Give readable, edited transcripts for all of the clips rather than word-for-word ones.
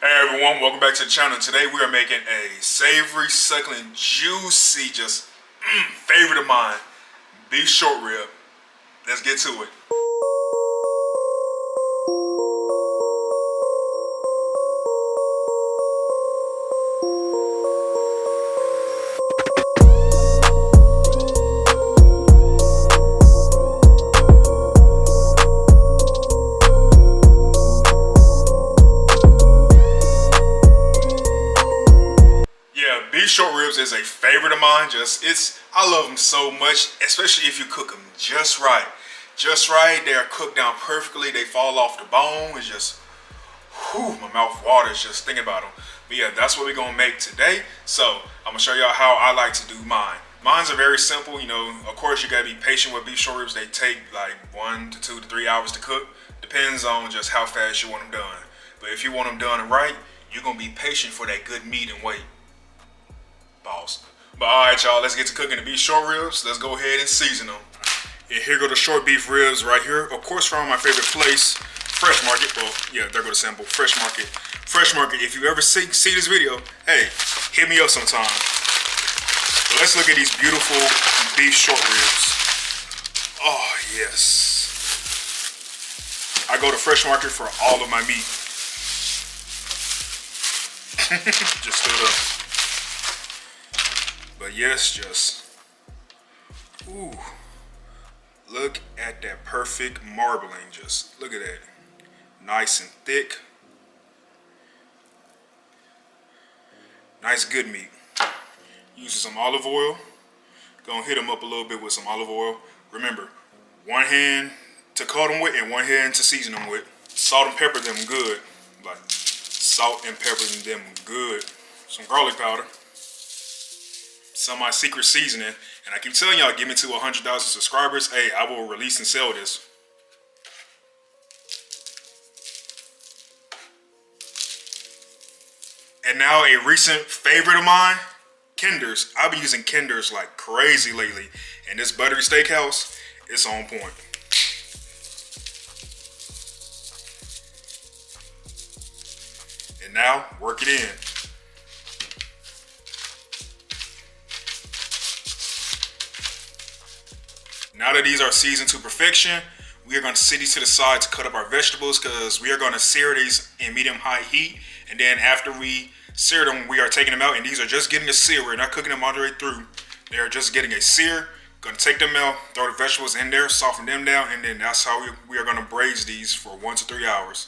Hey everyone, welcome back to the channel. Today we are making a savory, succulent, juicy, just favorite of mine, beef short rib. Let's get to it. Beef short ribs is a favorite of mine. I love them so much, especially if you cook them just right. Just right, they are cooked down perfectly. They fall off the bone. It's just, whew, my mouth waters just thinking about them. But yeah, that's what we're gonna make today. So I'm gonna show y'all how I like to do mine. Mine's are very simple. You know, of course you gotta be patient with beef short ribs. They take like 1 to 2 to 3 hours to cook. Depends on just how fast you want them done. But if you want them done right, you're gonna be patient for that good meat and weight. Boss. But alright y'all, let's get to cooking the beef short ribs. Let's go ahead and season them. And here go the short beef ribs right here. Of course from my favorite place, Fresh Market. Well, yeah, there go the symbol, Fresh Market. Fresh Market, if you ever see this video, hey, hit me up sometime. But let's look at these beautiful beef short ribs. Oh, yes. I go to Fresh Market for all of my meat. Just stood up. But yes, just, ooh, look at that perfect marbling. Just look at that. Nice and thick. Nice good meat. Using some olive oil. Gonna hit them up a little bit with some olive oil. Remember, one hand to cut them with and one hand to season them with. Salt and pepper them good. Like, salt and pepper them good. Some garlic powder. Some of my secret seasoning, and I keep telling y'all, get me to 100,000 subscribers. Hey, I will release and sell this. And now a recent favorite of mine, Kinders. I've been using Kinders like crazy lately, and this Buttery Steakhouse, it's on point. And now, work it in. Now that these are seasoned to perfection, we are going to sit these to the side to cut up our vegetables because we are going to sear these in medium-high heat. And then after we sear them, we are taking them out, and these are just getting a sear. We're not cooking them all the way through. They are just getting a sear. Going to take them out, throw the vegetables in there, soften them down, and then that's how we are going to braise these for 1 to 3 hours.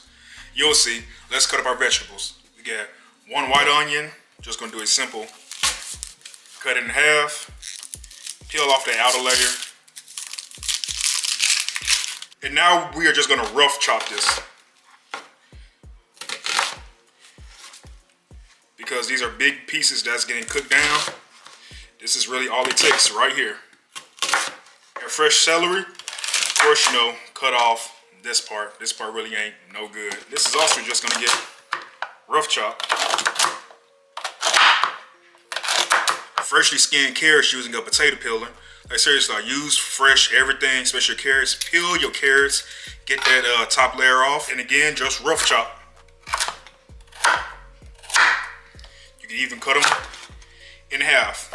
You'll see. Let's cut up our vegetables. We got 1 white onion. Just going to do a simple cut it in half. Peel off the outer layer. And now we are just gonna rough chop this. Because these are big pieces that's getting cooked down. This is really all it takes right here. Our fresh celery, of course, you know, cut off this part. This part really ain't no good. This is also just gonna get rough chopped. Freshly skinned carrots using a potato peeler. Like seriously, I use fresh everything, especially your carrots. Peel your carrots, get that top layer off, and again, just rough chop. You can even cut them in half.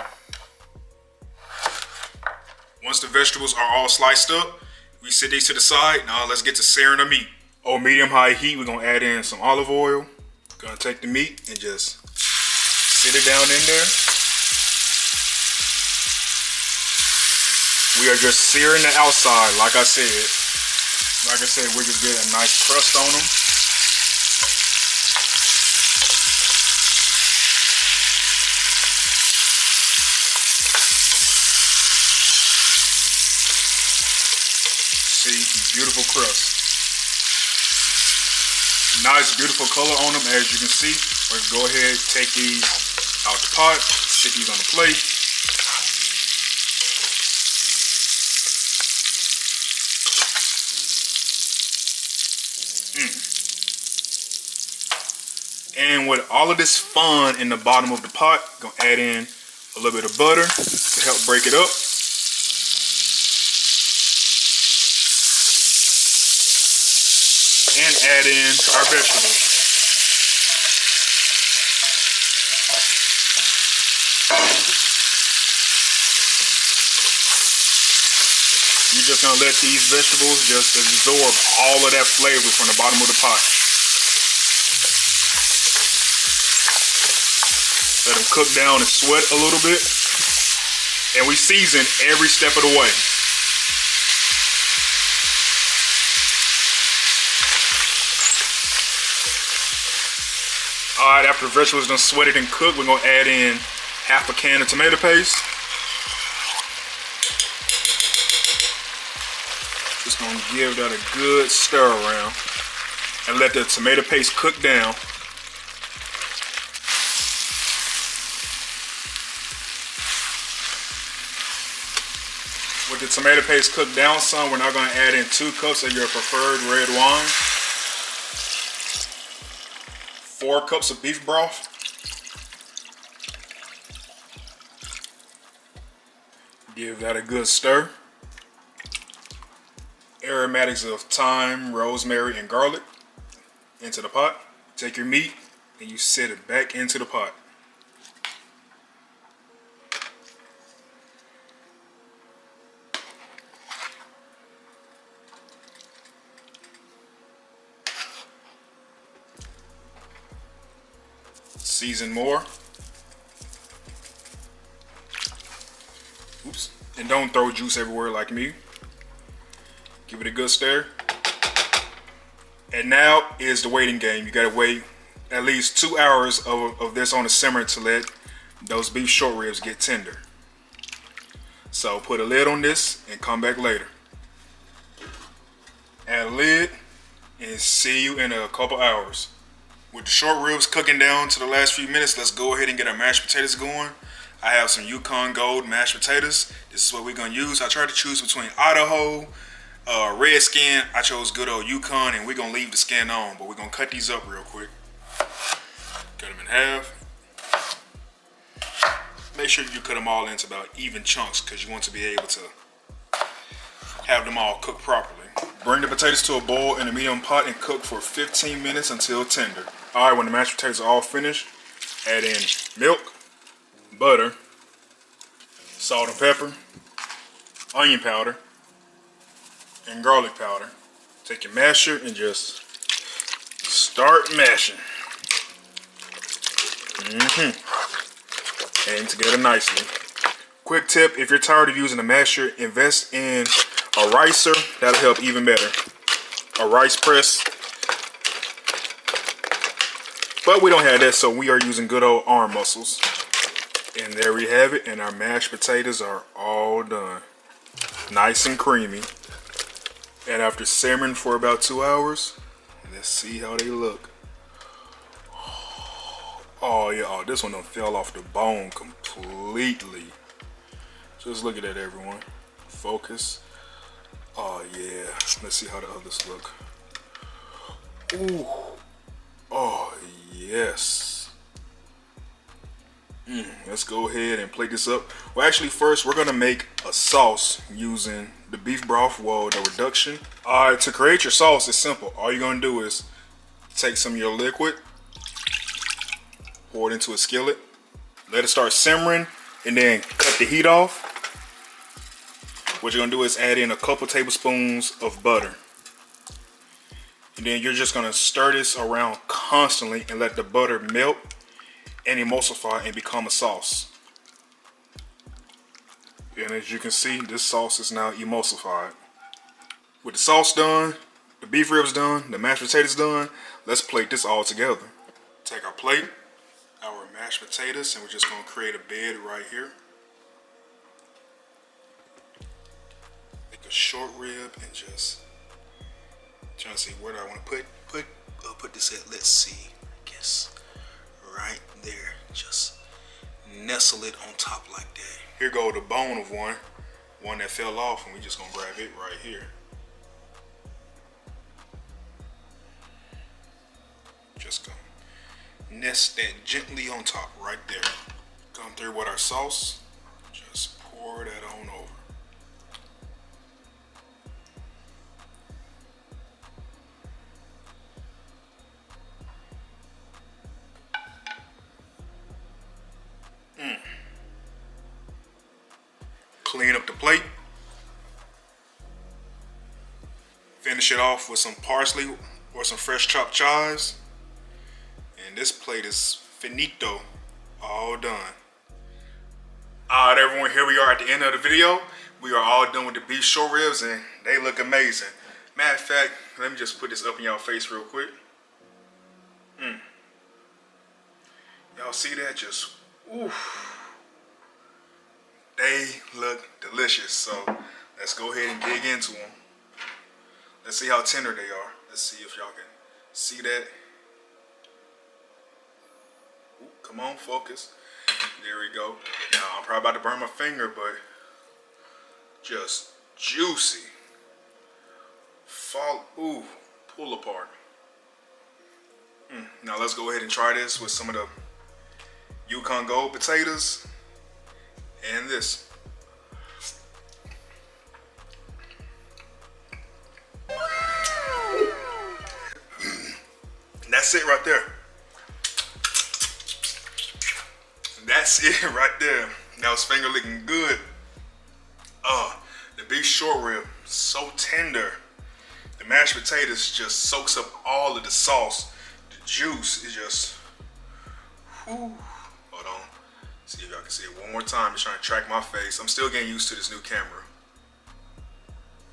Once the vegetables are all sliced up, we set these to the side. Now let's get to searing the meat. On medium-high heat, we're gonna add in some olive oil. Gonna take the meat and just sit it down in there. We are just searing the outside, like I said. Like I said, we just get a nice crust on them. See, beautiful crust. Nice, beautiful color on them, as you can see. Let's go ahead, take these out the pot, stick these on the plate. And with all of this fun in the bottom of the pot, gonna add in a little bit of butter to help break it up. And add in our vegetables. You're just gonna let these vegetables just absorb all of that flavor from the bottom of the pot. Let them cook down and sweat a little bit. And we season every step of the way. All right, after the vegetables done sweated and cooked, we're gonna add in half a can of tomato paste. Just gonna give that a good stir around and let the tomato paste cook down. With the tomato paste cooked down some, we're now gonna add in 2 cups of your preferred red wine, 4 cups of beef broth, give that a good stir. Aromatics of thyme, rosemary, and garlic into the pot. Take your meat and you set it back into the pot. Season more. Oops. And don't throw juice everywhere like me. Give it a good stir. And now is the waiting game. You gotta wait at least 2 hours of this on the simmer to let those beef short ribs get tender. So put a lid on this and come back later. Add a lid and see you in a couple hours. With the short ribs cooking down to the last few minutes, let's go ahead and get our mashed potatoes going. I have some Yukon Gold mashed potatoes. This is what we're gonna use. I tried to choose between Idaho, red skin. I chose good old Yukon, and we're gonna leave the skin on, but we're gonna cut these up real quick. Cut them in half. Make sure you cut them all into about even chunks because you want to be able to have them all cooked properly. Bring the potatoes to a boil in a medium pot and cook for 15 minutes until tender. All right, when the mashed potatoes are all finished, add in milk, butter, salt and pepper, onion powder, and garlic powder. Take your masher and just start mashing. Aim together nicely. Quick tip, if you're tired of using a masher, invest in a ricer. That'll help even better. A rice press. But we don't have that, so we are using good old arm muscles. And there we have it, and our mashed potatoes are all done. Nice and creamy. And after simmering for about 2 hours, let's see how they look. Oh yeah, oh, this one done fell off the bone completely. Just look at that, everyone. Focus. Oh yeah, let's see how the others look. Ooh, oh yes. Let's go ahead and plate this up. Well, actually first we're gonna make a sauce using the beef broth, well, the reduction. All right, to create your sauce, it's simple. All you're gonna do is take some of your liquid, pour it into a skillet, let it start simmering, and then cut the heat off. What you're gonna do is add in a couple tablespoons of butter. And then you're just gonna stir this around constantly and let the butter melt and emulsify and become a sauce. And as you can see, this sauce is now emulsified. With the sauce done, the beef ribs done, the mashed potatoes done, let's plate this all together. Take our plate, our mashed potatoes, and we're just gonna create a bed right here. Make a short rib and just trying to see where do I want to put this at. Let's see, I guess right there. Just nestle it on top like that. Here go the bone of one that fell off, and we just gonna grab it right here. Just gonna nest that gently on top right there. Come through with our sauce. Just pour that on over. plate. Finish it off with some parsley or some fresh chopped chives. And this plate is finito. All done. Alright everyone, here we are at the end of the video. We are all done with the beef short ribs and they look amazing. Matter of fact, let me just put this up in y'all face real quick. Y'all see that? Just, oof. They look delicious. So let's go ahead and dig into them. Let's see how tender they are. Let's see if y'all can see that. Ooh, come on, focus. There we go. Now I'm probably about to burn my finger, but just juicy. Ooh, pull apart. Now let's go ahead and try this with some of the Yukon Gold potatoes and this. That's it right there. That's it right there. That was finger licking good. The beef short rib, so tender. The mashed potatoes just soaks up all of the sauce. The juice is just, whew. Hold on. See if y'all can see it one more time. Just trying to track my face. I'm still getting used to this new camera.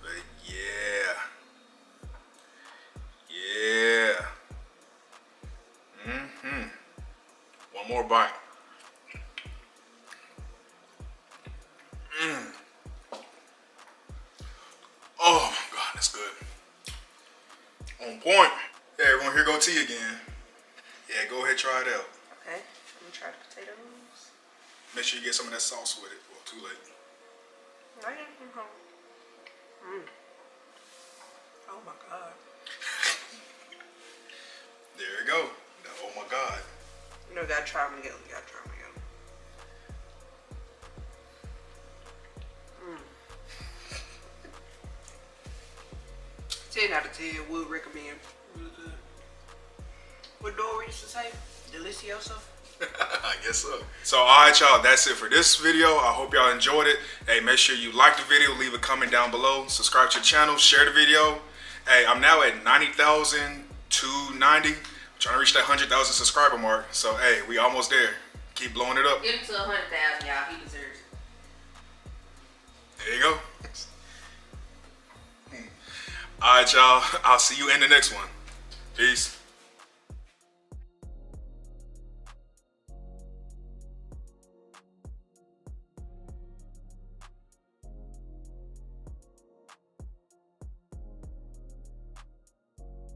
But yeah. Yeah. One more bite. Oh my God, that's good. On point. Hey everyone, here go tea again. Yeah, go ahead, try it out. Okay, I'm gonna try the potatoes. Make sure you get some of that sauce with it. Well, too late. Oh my God. There you go. Oh my God. You know, you gotta try them together. You gotta try them together. Ten out of 10, would recommend. Really good. What Dory used to say? Delicioso. I guess so. So alright y'all, that's it for this video. I hope y'all enjoyed it. Hey, make sure you like the video, leave a comment down below, subscribe to the channel, share the video. Hey, I'm now at 90,290. I'm trying to reach that 100,000 subscriber mark. So hey, we almost there. Keep blowing it up. Get him to 100,000, y'all. He deserves it. There you go. Alright y'all, I'll see you in the next one. Peace.